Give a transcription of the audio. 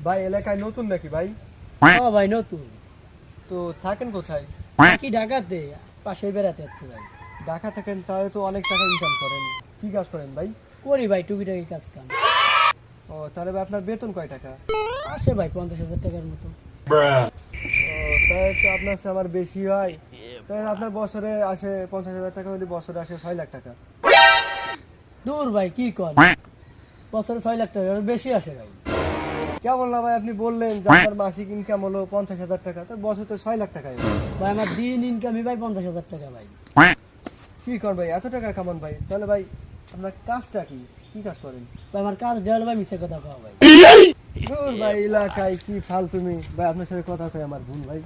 ভাই এলাকায় নতুন নাকি ভাই? হ্যাঁ ভাই নতুন। তো থাকেন কোথায়? কি ঢাকাতে পাশে বেড়াতে যাচ্ছি ভাই। ঢাকা থাকেন, তাহলে তো অনেক টাকা ইনকাম করেন। কি কাজ করেন ভাই? করি ভাই টুকিটাকি কাজ কাম। ও তাহলে ভাই আপনার বেতন কয় টাকা? আসে ভাই 50,000 টাকার মতো। ও তাহলে তো আপনার চেয়ে আমার বেশি হয়। তাহলে আপনার বছরে আসে 50,000 টাকা, হলে বছরে আসে 6 লাখ টাকা। দূর ভাই কি কর, বছরে 6 লাখ টাকা বেশি আসে ভাই। কেমন না ভাই, আপনি বললেন যে আপনার মাসিক ইনকাম হলো 50,000 টাকা, তো বছর তো 6 লাখ টাকাই। ভাই আমার দিন ইনকামই ভাই 50,000 টাকা ভাই। কি করেন ভাই, এত টাকা কামান ভাই? তাহলে ভাই আপনার কাজটা কি, কি কাজ করেন? ভাই আমার কাজ দেওয়াল ভাই মিছে কথা কওয়া ভাই। দূর ভাই, এলাকায় কি ফালতুমি ভাই, আপনার সাথে কথা কই আমার ভুল ভাই।